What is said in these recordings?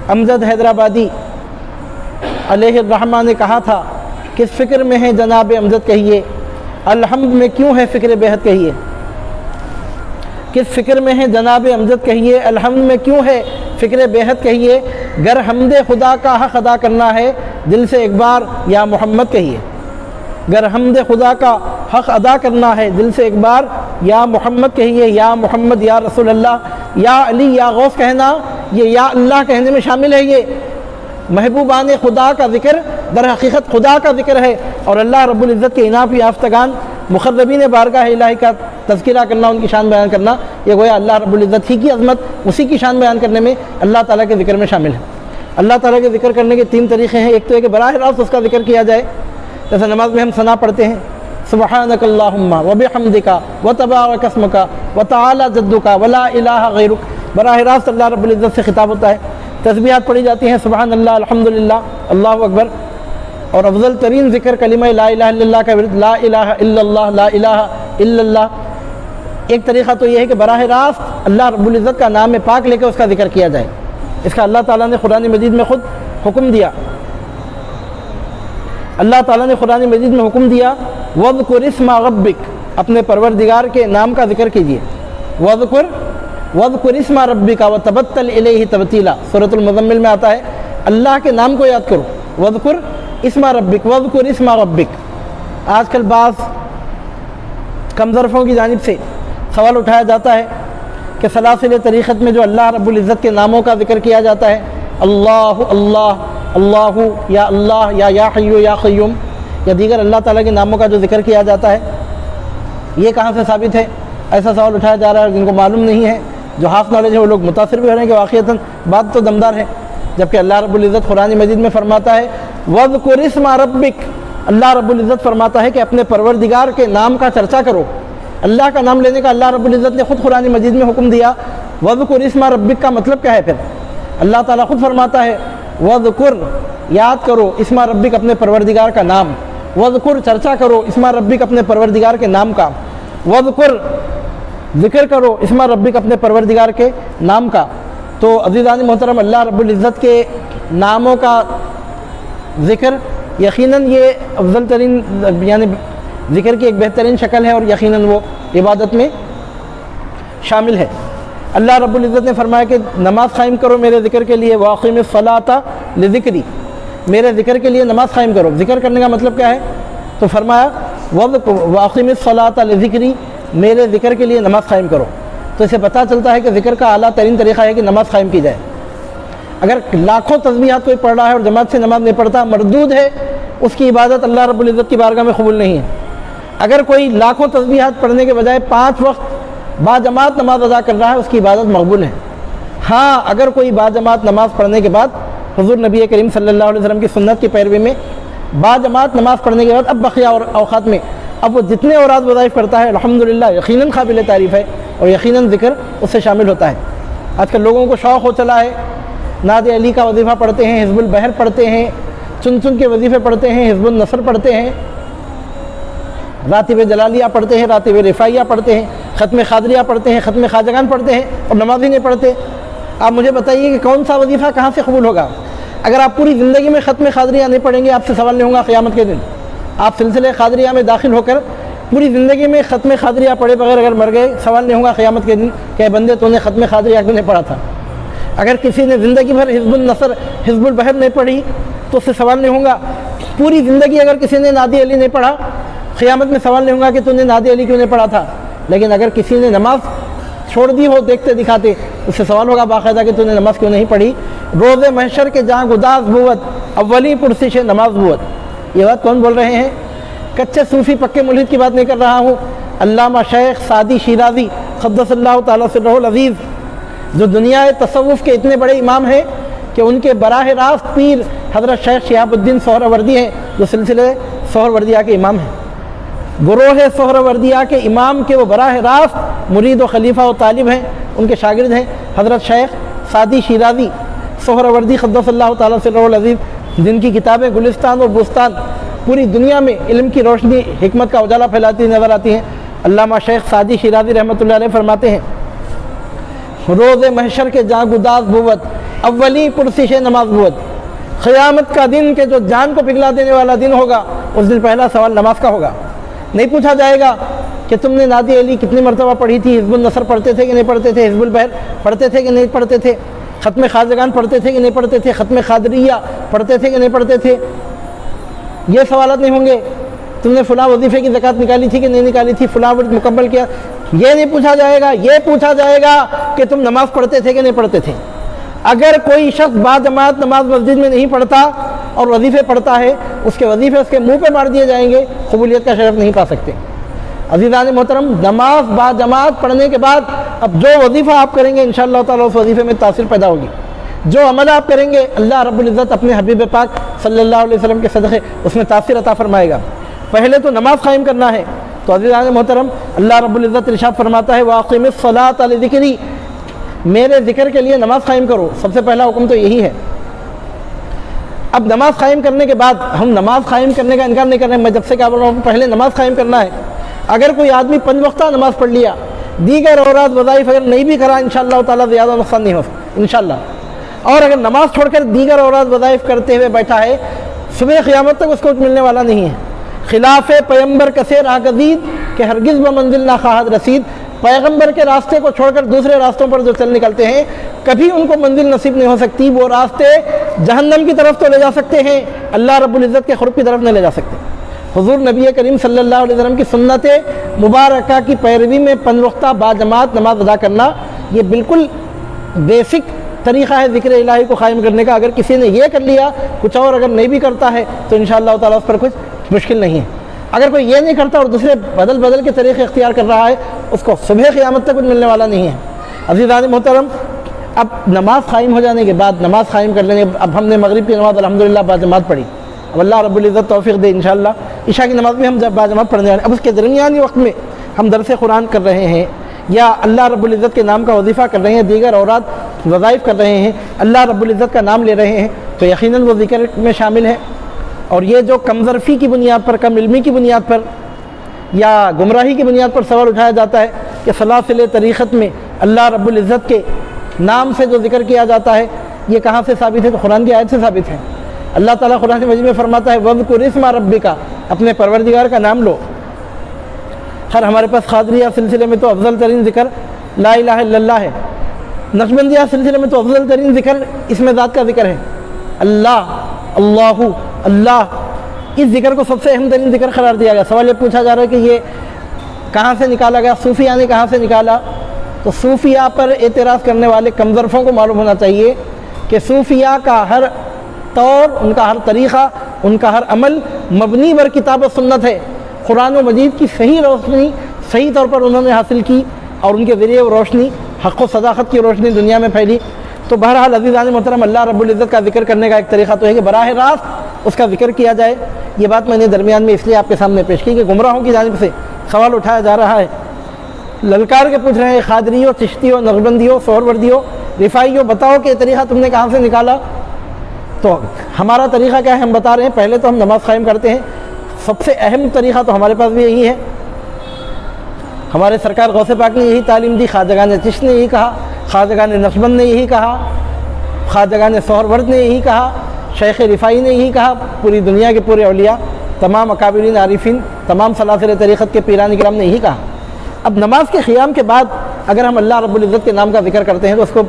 امجد حیدرآبادی علیہ الرحمہ نے کہا تھا، کس فکر میں ہے جناب امجد کہیے، الحمد میں کیوں ہے فکر بیہت کہیے، کس فکر میں ہے جناب امجد کہیے، الحمد میں کیوں ہے فکر بیہت کہیے، گر حمد خدا کا حق ادا کرنا ہے دل سے ایک بار یا محمد کہیے، گر حمد خدا کا حق ادا کرنا ہے دل سے ایک بار یا محمد کہیے، یا محمد یا رسول اللہ یا علی یا غوث کہنا یہ یا اللہ کہنے میں شامل ہے۔ یہ محبوبان خدا کا ذکر در حقیقت خدا کا ذکر ہے، اور اللہ رب العزت کے انعام یافتگان مقربین بارگاہ الہی کا تذکرہ کرنا، ان کی شان بیان کرنا، یہ گویا اللہ رب العزت ہی کی عظمت، اسی کی شان بیان کرنے میں اللہ تعالیٰ کے ذکر میں شامل ہے۔ اللہ تعالیٰ کے ذکر کرنے کے 3 طریقے ہیں، ایک تو ہے کہ براہ راست اس کا ذکر کیا جائے، جیسے نماز میں ہم ثنا پڑھتے ہیں، سبحانک اللہم وبحمدک وتبارک اسمک وتعالی جدک ولا الہ غیرک، براہ راست اللہ رب العزت سے خطاب ہوتا ہے۔ تسبیحات پڑھی جاتی ہیں، سبحان اللہ، الحمدللہ، اللہ اکبر، اور افضل ترین ذکر کلمہ لا الہ الا اللہ کا ورد، لا الہ الا اللہ، لا الہ الا اللہ۔ ایک طریقہ تو یہ ہے کہ براہ راست اللہ رب العزت کا نام پاک لے کے اس کا ذکر کیا جائے، اس کا اللہ تعالیٰ نے قرآن مجید میں خود حکم دیا، اللہ تعالیٰ نے قرآن مجید میں حکم دیا، وَاذْكُرِ اسْمَ رَبِّكَ، اپنے پروردگار کے نام کا ذکر کیجیے، وَاذْكُرِ اسْمَ رَبِّكَ وَتَبَتَّلْ إِلَيْهِ تَبْتِيلًا، سورۃ المزمل میں آتا ہے اللہ کے نام کو یاد کرو، وَاذْكُرِ اسْمَ رَبِّكَ وَاذْكُرِ اسْمَ رَبِّكَ۔ آج کل بعض کم ظرفوں کی جانب سے سوال اٹھایا جاتا ہے کہ سلاسل طریقت میں جو اللہ رب العزت کے ناموں کا ذکر کیا جاتا ہے، اللہ اللہ اللہ یا حیو یا قیوم، یا دیگر اللہ تعالیٰ کے ناموں کا جو ذکر کیا جاتا ہے، یہ کہاں سے ثابت ہے؟ ایسا سوال اٹھایا جا رہا ہے، اور جن کو معلوم نہیں ہے، جو ہاف نالج ہے، وہ لوگ متاثر بھی ہو رہے ہیں کہ واقعتاً بات تو دمدار ہے، جبکہ اللہ رب العزت قرآن مجید میں فرماتا ہے وَاذْكُرِ اسْمَ رَبِّكَ، اللہ رب العزت فرماتا ہے کہ اپنے پروردگار کے نام کا چرچا کرو۔ اللہ کا نام لینے کا اللہ رب العزت نے خود قرآن مجید میں حکم دیا۔ وَاذْكُرِ اسْمَ رَبِّكَ کا مطلب کیا ہے پھر؟ اللہ تعالیٰ خود فرماتا ہے وَاذْكُرْ، یاد کرو، اسم ربک، اپنے پروردگار کا نام، وَاذْكُرْ، چرچا کرو، اسم ربک، اپنے پروردگار کے نام کا، وَاذْكُرْ، ذکر کرو، اسم ربک، اپنے پروردگار کے نام کا۔ تو عزیزان محترم، اللہ رب العزت کے ناموں کا ذکر یقیناً یہ افضل ترین یعنی ذکر کی ایک بہترین شکل ہے، اور یقیناً وہ عبادت میں شامل ہے۔ اللہ رب العزت نے فرمایا کہ نماز قائم کرو میرے ذکر کے لیے، وَأَقِمِ الصَّلَاةَ لِذِكْرِي، میرے ذکر کے لیے نماز قائم کرو۔ ذکر کرنے کا مطلب کیا ہے؟ تو فرمایا وَأَقِمِ الصَّلَاةَ لِذِكْرِي، میرے ذکر کے لیے نماز قائم کرو۔ تو اسے پتہ چلتا ہے کہ ذکر کا اعلیٰ ترین طریقہ ہے کہ نماز قائم کی جائے۔ اگر لاکھوں تسبیحات کوئی پڑھ رہا ہے اور جماعت سے نماز نہیں پڑھتا، مردود ہے، اس کی عبادت اللہ رب العزت کی بارگاہ میں قبول نہیں ہے۔ اگر کوئی لاکھوں تسبیحات پڑھنے کے بجائے 5 وقت با جماعت نماز ادا کر رہا ہے، اس کی عبادت مقبول ہے۔ ہاں، اگر کوئی با جماعت نماز پڑھنے کے بعد حضور نبی کریم صلی اللہ علیہ وسلم کی سنت کی پیروی میں با جماعت نماز پڑھنے کے بعد اب بقیہ اوقات میں اب وہ جتنے اوراد وظائف کرتا ہے، الحمدللہ یقیناً قابل تعریف ہے، اور یقیناً ذکر اس سے شامل ہوتا ہے۔ آج کل لوگوں کو شوق ہو چلا ہے، نعت علی کا وظیفہ پڑھتے ہیں، حزب البحر پڑھتے ہیں، چن چن کے وظیفے پڑھتے ہیں، حزب النصر پڑھتے ہیں، راتب جلالیہ پڑھتے ہیں، راتب رفاعیہ پڑھتے ہیں، ختم قادریہ پڑھتے ہیں، ختم خواجگان پڑھتے ہیں، اور نماز ہی نہیں پڑھتے۔ آپ مجھے بتائیے کہ کون سا وظیفہ کہاں سے قبول ہوگا؟ اگر آپ پوری زندگی میں ختم قادریہ نہیں پڑھیں گے، آپ سے سوال نہیں ہوگا قیامت کے دن۔ آپ سلسلے قادریہ میں داخل ہو کر پوری زندگی میں ختم قادریہ پڑھے بغیر اگر مر گئے، سوال نہیں ہوگا قیامت کے دن کہ بندے تو نے ختم قادریہ کیوں نہیں پڑھا تھا۔ اگر کسی نے زندگی بھر حزب النصر، حزب البحر نہیں پڑھی، تو اس سے سوال نہیں ہوگا۔ پوری زندگی اگر کسی نے نادی علی نہیں پڑھا، قیامت میں سوال نہیں ہوگا کہ تو نے نادی علی کیوں نہیں پڑھا تھا۔ لیکن اگر کسی نے نماز چھوڑ دی ہو دیکھتے دکھاتے، اس سے سوال ہوگا باقاعدہ کہ تو نے نماز کیوں نہیں پڑھی۔ روز محشر کے جہاں گداز بوت، اولی پرسش نماز بوت، یہ بات کون بول رہے ہیں؟ کچے صوفی پکے ملحد کی بات نہیں کر رہا ہوں، علامہ شیخ سعدی شیرازی قدس اللہ تعالیٰ سرہ العزیز، جو دنیا تصوف کے اتنے بڑے امام ہیں کہ ان کے براہ راست پیر حضرت شیخ شہاب الدین سہروردی ہیں، جو سلسلے سہروردیہ کے امام ہیں۔ گروہ سہروردیہ کے امام کے وہ براہ راست مرید و خلیفہ و طالب ہیں، ان کے شاگرد ہیں حضرت شیخ سعدی شیرازی سہروردی قدس اللہ تعالیٰ سرہ العزیز، جن کی کتابیں گلستان اور بستان پوری دنیا میں علم کی روشنی، حکمت کا اجالا پھیلاتی نظر آتی ہیں۔ علامہ شیخ سعدی شیرازی رحمۃ اللہ علیہ فرماتے ہیں، روز محشر کے جاں گداز بوت، اولی پرسش نماز قیامت کا دن کہ جو جان کو پگھلا دینے والا دن ہوگا، اس دن پہلا سوال نماز کا ہوگا۔ نہیں پوچھا جائے گا کہ تم نے نادی علی کتنی مرتبہ پڑھی تھی، حزب النصر پڑھتے تھے کہ نہیں پڑھتے تھے، حزب البحر پڑھتے تھے کہ نہیں پڑھتے تھے، ختم خواجگان پڑھتے تھے کہ نہیں پڑھتے تھے، ختم قادریہ پڑھتے تھے کہ نہیں پڑھتے تھے۔ یہ سوالات نہیں ہوں گے۔ تم نے فلاں وظیفے کی زکوٰۃ نکالی تھی کہ نہیں نکالی تھی، فلاں ورد مکمل کیا، یہ نہیں پوچھا جائے گا۔ یہ پوچھا جائے گا کہ تم نماز پڑھتے تھے کہ نہیں پڑھتے تھے۔ اگر کوئی شخص باجماعت نماز مسجد میں نہیں پڑھتا اور وظیفے پڑھتا ہے، اس کے وظیفے اس کے منہ پہ مار دیے جائیں گے، قبولیت کا شرف نہیں پا سکتے۔ عزیزان محترم، نماز باجماعت پڑھنے کے بعد اب جو وظیفہ آپ کریں گے انشاءاللہ تعالیٰ اس وظیفے میں تاثیر پیدا ہوگی۔ جو عمل آپ کریں گے اللہ رب العزت اپنے حبیب پاک صلی اللہ علیہ وسلم کے صدقے اس میں تاثیر عطا فرمائے گا۔ پہلے تو نماز قائم کرنا ہے۔ تو عزیزان محترم، اللہ رب العزت ارشاد فرماتا ہے وَأَقِمِ الصَّلَاةَ لِذِكْرِي، میرے ذکر کے لیے نماز قائم کرو۔ سب سے پہلا حکم تو یہی ہے۔ اب نماز قائم کرنے کے بعد ہم نماز قائم کرنے کا انکار نہیں کر رہے ہیں، میں جب سے کہا بول رہا ہوں پہلے نماز قائم کرنا ہے۔ اگر کوئی آدمی 5 وقتہ نماز پڑھ لیا، دیگر اوراد وظائف اگر نہیں بھی کرا انشاءاللہ تعالیٰ زیادہ نقصان نہیں ہو انشاءاللہ۔ اور اگر نماز چھوڑ کر دیگر اوراد وظائف کرتے ہوئے بیٹھا ہے، صبح قیامت تک اس کو کچھ ملنے والا نہیں ہے۔ خلاف پیغمبر کسے راہ گزید کہ ہرگز بمنزل نہ خواہد رسید، پیغمبر کے راستے کو چھوڑ کر دوسرے راستوں پر جو چل نکلتے ہیں کبھی ان کو منزل نصیب نہیں ہو سکتی۔ وہ راستے جہنم کی طرف تو لے جا سکتے ہیں، اللہ رب العزت کے قرب کی طرف نہیں لے جا سکتے۔ حضور نبی کریم صلی اللہ علیہ وسلم کی سنت مبارکہ کی پیروی میں 5 وقتہ باجماعت نماز ادا کرنا یہ بالکل بیسک طریقہ ہے ذکر الہی کو قائم کرنے کا۔ اگر کسی نے یہ کر لیا، کچھ اور اگر نہیں بھی کرتا ہے تو انشاءاللہ تعالیٰ اس پر کچھ مشکل نہیں ہے۔ اگر کوئی یہ نہیں کرتا اور دوسرے بدل کے طریقے اختیار کر رہا ہے، اس کو صبح قیامت تک کچھ ملنے والا نہیں ہے۔ عزیزان محترم، اب نماز قائم ہو جانے کے بعد نماز قائم کر لیں گے۔ اب ہم نے مغرب کی نماز الحمدللہ باجماعت پڑھی، اب اللہ رب العزت توفیق دے انشاءاللہ عشاء کی نماز بھی ہم جب باجماعت پڑھنے والے ہیں۔ اب اس کے درمیانی وقت میں ہم درس قرآن کر رہے ہیں یا اللہ رب العزت کے نام کا وظیفہ کر رہے ہیں، دیگر اوراد وظائف کر رہے ہیں، اللہ رب العزت کا نام لے رہے ہیں، تو یقیناً وہ ذکر میں شامل ہے۔ اور یہ جو کم ظرفی کی بنیاد پر، کم علمی کی بنیاد پر یا گمراہی کی بنیاد پر سوال اٹھایا جاتا ہے کہ سلاسل طریقت میں اللہ رب العزت کے نام سے جو ذکر کیا جاتا ہے یہ کہاں سے ثابت ہے؟ تو قرآن کی آیت سے ثابت ہے۔ اللہ تعالیٰ قرآن مجید میں فرماتا ہے وَاذْكُرِ اسْمَ رَبِّكَ، اپنے پروردگار کا نام لو۔ خیر ہمارے پاس قادریہ سلسلے میں تو افضل ترین ذکر لا الہ الا اللہ ہے، نقشبندیہ سلسلے میں تو افضل ترین ذکر اسم ذات کا ذکر ہے، اللہ، اللہ، اللہ۔ اس ذکر کو سب سے اہم ترین ذکر قرار دیا گیا۔ سوال یہ پوچھا جا رہا ہے کہ یہ کہاں سے نکالا گیا، صوفیہ نے کہاں سے نکالا؟ تو صوفیہ پر اعتراض کرنے والے کم ظرفوں کو معلوم ہونا چاہیے کہ صوفیہ کا ہر طور، ان کا ہر طریقہ، ان کا ہر عمل مبنی بر کتاب و سنت ہے۔ قرآن و مجید کی صحیح روشنی صحیح طور پر انہوں نے حاصل کی اور ان کے ذریعے وہ روشنی حق و صداقت کی روشنی دنیا میں پھیلی۔ تو بہرحال عزیزان محترم، اللہ رب العزت کا ذکر کرنے کا ایک طریقہ تو ہے کہ براہ راست اس کا ذکر کیا جائے۔ یہ بات میں نے درمیان میں اس لیے آپ کے سامنے پیش کی کہ گمراہوں کی جانب سے سوال اٹھایا جا رہا ہے، للکار کے پوچھ رہے ہیں قادریوں، چشتیوں، نقشبندیوں، سہروردیوں، رفاعیوں، بتاؤ کہ یہ طریقہ تم نے کہاں سے نکالا؟ تو ہمارا طریقہ کیا ہے ہم بتا رہے ہیں۔ پہلے تو ہم نماز قائم کرتے ہیں، سب سے اہم طریقہ تو ہمارے پاس بھی یہی ہے۔ ہمارے سرکار غوث پاک نے یہی تعلیم دی، خواجگان چشت نے یہی کہا، خواجگان نقشبند نے یہی کہا، خواجگان سہرورد نے یہی کہا، شیخ رفاعی نے یہی کہا، پوری دنیا کے پورے اولیاء، تمام اکابرین عارفین، تمام سلاسل طریقت کے پیران کرام نے یہی کہا۔ اب نماز کے قیام کے بعد اگر ہم اللہ رب العزت کے نام کا ذکر کرتے ہیں تو اس کو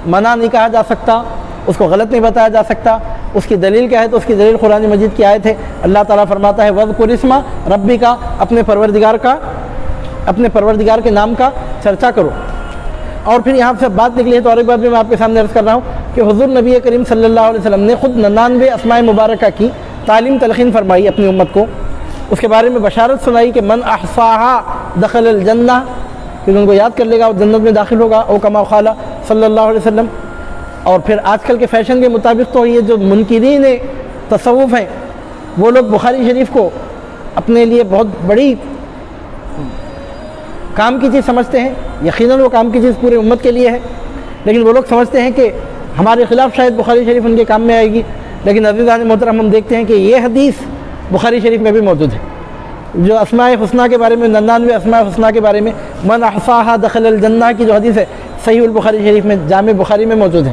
منع نہیں کہا جا سکتا، اس کو غلط نہیں بتایا جا سکتا۔ اس کی دلیل کیا ہے؟ تو اس کی دلیل قرآن مجید کی آیت ہے۔ اللہ تعالیٰ فرماتا ہے وَاذْكُرِ اسْمَ رَبِّكَ، اپنے پروردگار کے نام کا چرچا کرو۔ اور پھر یہاں سے بات نکلی ہے تو اور ایک بات بھی میں آپ کے سامنے عرض کر رہا ہوں کہ حضور نبی کریم صلی اللہ علیہ وسلم نے خود 99 اسماء مبارکہ کی تعلیم تلقین فرمائی اپنی امت کو، اس کے بارے میں بشارت سنائی کہ من احصاها دخل الجنہ، کہ ان کو یاد کر لے گا وہ جنت میں داخل ہوگا، او کما قال صلی اللہ علیہ وسلم۔ اور پھر آج کل کے فیشن کے مطابق تو یہ جو منکرین تصوف ہیں وہ لوگ بخاری شریف کو اپنے لیے بہت بڑی کام کی چیز سمجھتے ہیں۔ یقیناً وہ کام کی چیز پورے امت کے لیے ہے، لیکن وہ لوگ سمجھتے ہیں کہ ہمارے خلاف شاید بخاری شریف ان کے کام میں آئے گی۔ لیکن عزیزان محترم، ہم دیکھتے ہیں کہ یہ حدیث بخاری شریف میں بھی موجود ہے، جو اسماء حسنہ کے بارے میں، 99 اسماء حسنہ کے بارے میں من احصاها دخل الجنہ کی جو حدیث ہے صحیح البخاری شریف میں، جامع بخاری میں موجود ہے۔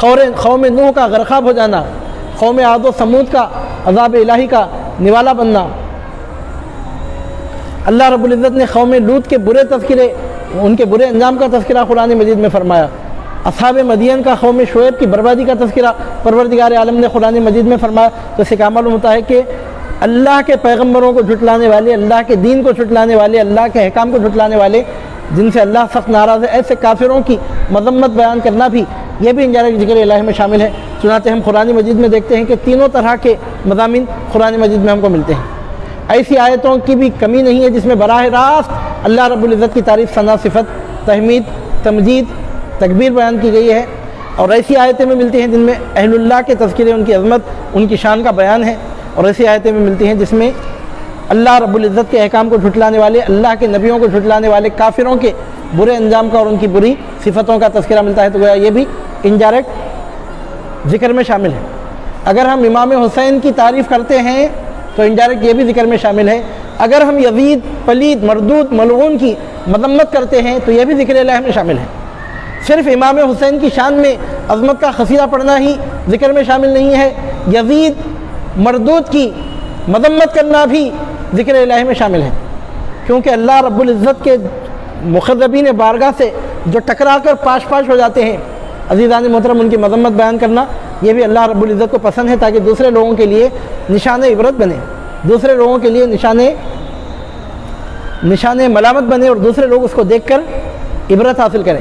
قوم نوح کا غرقاب ہو جانا، قوم عاد و سمود کا عذاب الہی کا نوالا بننا، اللہ رب العزت نے قوم لوط کے برے تذکرے، ان کے برے انجام کا تذکرہ قرآن مجید میں فرمایا، اصحاب مدین کا قوم شعیب کی بربادی کا تذکرہ پروردگار عالم نے قرآن مجید میں فرمایا۔ تو اس سے کیا معلوم ہوتا ہے کہ اللہ کے پیغمبروں کو جھٹلانے والے، اللہ کے دین کو جھٹلانے والے، اللہ کے احکام کو جھٹلانے والے، جن سے اللہ سخت ناراض ہے، ایسے کافروں کی مذمت بیان کرنا بھی، یہ بھی انڈائریکٹ ذکر الہی میں شامل ہے۔ چنانچہ ہم قرآن مجید میں دیکھتے ہیں کہ تینوں طرح کے مضامین قرآن مجید میں ہم کو ملتے ہیں۔ ایسی آیتوں کی بھی کمی نہیں ہے جس میں براہ راست اللہ رب العزت کی تعریف، ثنا، صفت، تحمید، تمجید، تکبیر بیان کی گئی ہے، اور ایسی آیتیں میں ملتی ہیں جن میں اہل اللہ کے تذکرے، ان کی عظمت، ان کی شان کا بیان ہے، اور ایسی آیتیں میں ملتی ہیں جس میں اللہ رب العزت کے احکام کو جھٹلانے والے، اللہ کے نبیوں کو جھٹلانے والے کافروں کے برے انجام کا اور ان کی بری صفتوں کا تذکرہ ملتا ہے۔ تو گویا یہ بھی انڈائریکٹ ذکر میں شامل ہے۔ اگر ہم امام حسین کی تعریف کرتے ہیں تو انڈائریکٹ یہ بھی ذکر میں شامل ہے۔ اگر ہم یزید، پلید، مردود، ملعون کی مذمت کرتے ہیں تو یہ بھی ذکر الہی میں شامل ہے۔ صرف امام حسین کی شان میں عظمت کا قصیدہ پڑھنا ہی ذکر میں شامل نہیں ہے، یزید، مردود کی مذمت کرنا بھی ذکر الہی میں شامل ہے، کیونکہ اللہ رب العزت کے مخربین بارگاہ سے جو ٹکرا کر پاش پاش ہو جاتے ہیں، عزیزان محترم، ان کی مذمت بیان کرنا یہ بھی اللہ رب العزت کو پسند ہے، تاکہ دوسرے لوگوں کے لیے نشان عبرت بنے، دوسرے لوگوں کے لیے نشان ملامت بنے، اور دوسرے لوگ اس کو دیکھ کر عبرت حاصل کریں۔